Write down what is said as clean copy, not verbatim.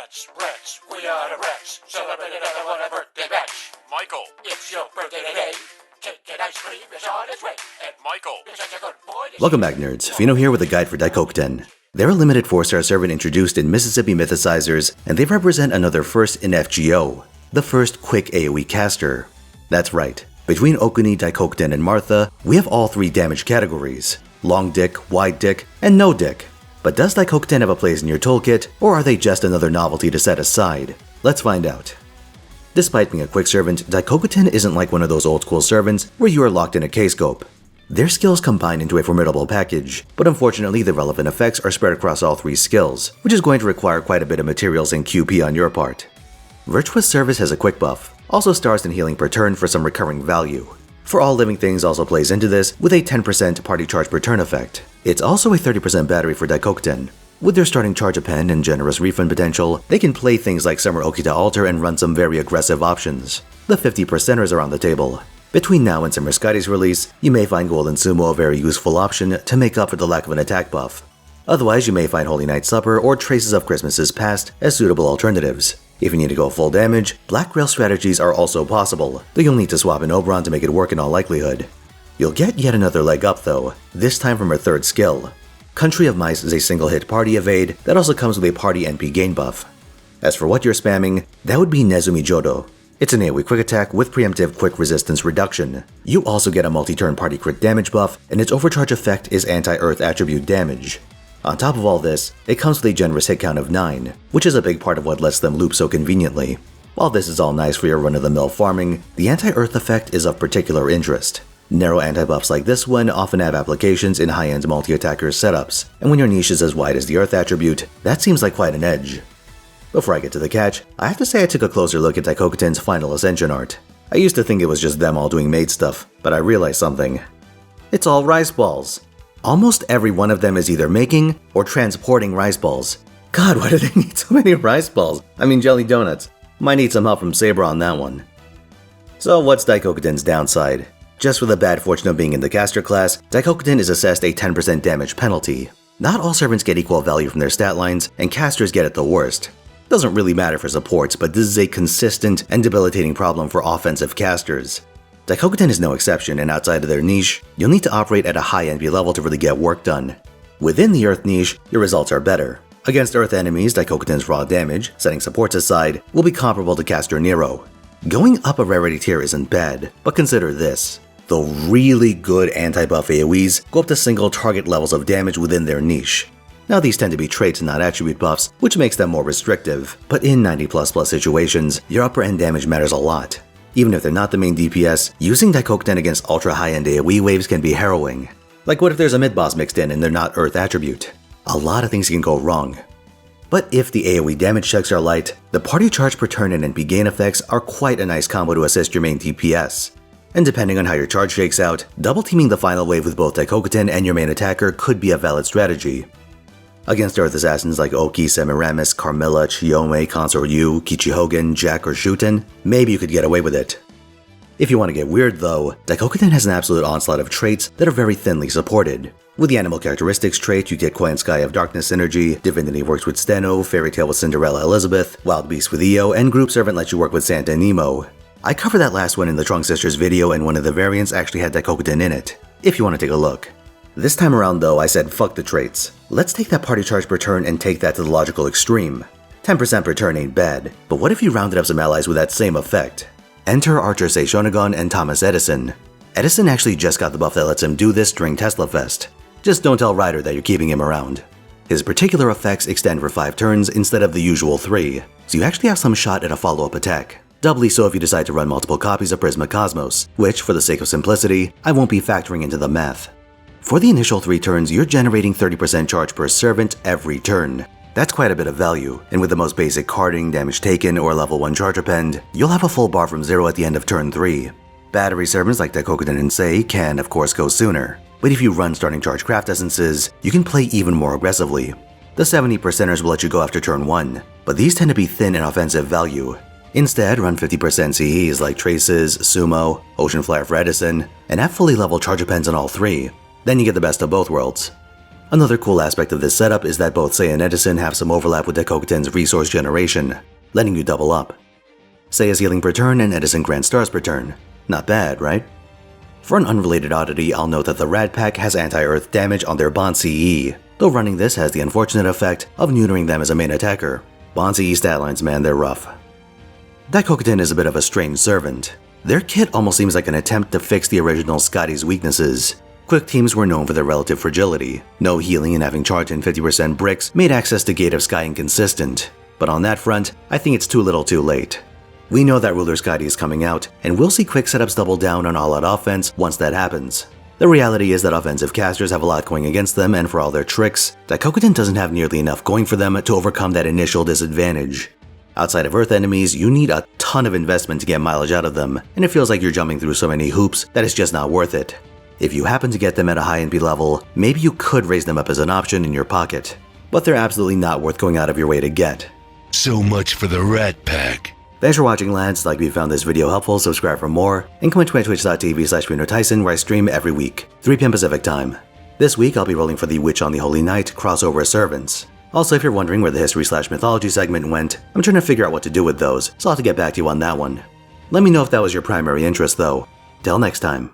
Rats, we are the rats. Celebrate another one a birthday bash. Michael. It's your birthday today. Take an ice cream, it's on its way. And Michael. you're such a good boy. Welcome back, nerds. Fino here with a guide for Daikokuten. They're a limited 4-star servant introduced in Mississippi Mythicizers, and they represent another first in FGO, the first quick AoE caster. That's right. Between Okuni, Daikokuten, and Martha, we have all three damage categories: long dick, wide dick, and no dick. But does Daikokuten have a place in your toolkit, or are they just another novelty to set aside? Let's find out. Despite being a quick servant, Daikokuten isn't like one of those old school servants where you are locked in a K-scope. Their skills combine into a formidable package, but unfortunately the relevant effects are spread across all three skills, which is going to require quite a bit of materials and QP on your part. Virtuous Service has a quick buff, also stars in healing per turn for some recurring value. For All Living Things also plays into this with a 10% party charge per turn effect. It's also a 30% battery for Daikokuten. With their starting charge append and generous refund potential, they can play things like Summer Okita Altar and run some very aggressive options. The 50%ers are on the table. Between now and Summer Sky's release, you may find Golden Sumo a very useful option to make up for the lack of an attack buff. Otherwise, you may find Holy Night Supper or Traces of Christmases Past as suitable alternatives. If you need to go full damage, Black Rail strategies are also possible, though you'll need to swap an Oberon to make it work in all likelihood. You'll get yet another leg up though, this time from her third skill. Country of Mice is a single-hit party evade that also comes with a party NP gain buff. As for what you're spamming, that would be Nezumi Jodo. It's an AoE quick attack with preemptive quick resistance reduction. You also get a multi-turn party crit damage buff, and its overcharge effect is anti-earth attribute damage. On top of all this, it comes with a generous hit count of 9, which is a big part of what lets them loop so conveniently. While this is all nice for your run-of-the-mill farming, the anti-earth effect is of particular interest. Narrow anti-buffs like this one often have applications in high-end multi-attacker setups, and when your niche is as wide as the earth attribute, that seems like quite an edge. Before I get to the catch, I have to say I took a closer look at Daikokuten's final ascension art. I used to think it was just them all doing maid stuff, but I realized something. It's all rice balls. Almost every one of them is either making or transporting rice balls. God, why do they need so many rice balls? I mean jelly donuts. Might need some help from Saber on that one. So what's Daikokuten's downside? Just for the bad fortune of being in the caster class, Daikokuten is assessed a 10% damage penalty. Not all servants get equal value from their stat lines, and casters get it the worst. Doesn't really matter for supports, but this is a consistent and debilitating problem for offensive casters. Daikokuten is no exception, and outside of their niche, you'll need to operate at a high NP level to really get work done. Within the Earth niche, your results are better. Against Earth enemies, Daikokuten's raw damage, setting supports aside, will be comparable to Caster Nero. Going up a rarity tier isn't bad, but consider this. The really good anti-buff AoEs go up to single target levels of damage within their niche. Now these tend to be traits and not attribute buffs, which makes them more restrictive, but in 90++ situations, your upper end damage matters a lot. Even if they're not the main DPS, using Daikokuten against ultra high-end AoE waves can be harrowing. Like what if there's a mid-boss mixed in and they're not Earth attribute? A lot of things can go wrong. But if the AoE damage checks are light, the party charge per turn and NP gain effects are quite a nice combo to assist your main DPS. And depending on how your charge shakes out, double teaming the final wave with both Daikokuten and your main attacker could be a valid strategy. Against Earth assassins like Oki, Semiramis, Carmilla, Chiyome, Consort Yu, Kichihogen, Jack, or Shuten, maybe you could get away with it. If you want to get weird though, Daikokuten has an absolute onslaught of traits that are very thinly supported. With the animal characteristics trait, you get Quiet Sky of Darkness synergy, Divinity works with Steno, Fairy Tale with Cinderella Elizabeth, Wild Beast with Io, and Group Servant lets you work with Santa and Nemo. I covered that last one in the Trunk Sisters video, and one of the variants actually had Daikokuten in it, if you want to take a look. This time around though, I said fuck the traits. Let's take that party charge per turn and take that to the logical extreme. 10% per turn ain't bad, but what if you rounded up some allies with that same effect? Enter Archer Sei Shonagon and Thomas Edison. Edison actually just got the buff that lets him do this during Tesla Fest. Just don't tell Ryder that you're keeping him around. His particular effects extend for 5 turns instead of the usual 3, so you actually have some shot at a follow-up attack. Doubly so if you decide to run multiple copies of Prisma Cosmos, which, for the sake of simplicity, I won't be factoring into the math. For the initial 3 turns, you're generating 30% charge per servant every turn. That's quite a bit of value, and with the most basic carding, damage taken, or level 1 charge append, you'll have a full bar from 0 at the end of turn 3. Battery servants like Daikokuten and Sei can, of course, go sooner, but if you run starting charge craft essences, you can play even more aggressively. The 70%ers will let you go after turn 1, but these tend to be thin in offensive value. Instead, run 50% CEs like Traces, Sumo, Ocean Flyer for Edison, and have fully leveled charge appends on all 3. Then you get the best of both worlds. Another cool aspect of this setup is that both Sei and Edison have some overlap with Daikokuten's resource generation, letting you double up. Sei is healing per turn and Edison grants stars per turn. Not bad, right? For an unrelated oddity, I'll note that the Rat Pack has anti-earth damage on their Bond CE, though running this has the unfortunate effect of neutering them as a main attacker. Bond CE statlines, man, they're rough. Daikokuten is a bit of a strange servant. Their kit almost seems like an attempt to fix the original Scotty's weaknesses. Quick teams were known for their relative fragility. No healing and having charged in 50% bricks made access to Gate of Sky inconsistent. But on that front, I think it's too little too late. We know that Ruler Scotty is coming out, and we'll see quick setups double down on all-out offense once that happens. The reality is that offensive casters have a lot going against them, and for all their tricks, Daikokuten doesn't have nearly enough going for them to overcome that initial disadvantage. Outside of Earth enemies, you need a ton of investment to get mileage out of them, and it feels like you're jumping through so many hoops that it's just not worth it. If you happen to get them at a high NP level, maybe you could raise them up as an option in your pocket, but they're absolutely not worth going out of your way to get. So much for the Rat Pack. Thanks for watching, lads. Like if you found this video helpful, subscribe for more, and come to twitch.tv/Finotaisen where I stream every week, 3 p.m. Pacific time. This week I'll be rolling for the Witch on the Holy Night crossover servants. Also, if you're wondering where the history/mythology segment went, I'm trying to figure out what to do with those, so I'll have to get back to you on that one. Let me know if that was your primary interest though. Till next time.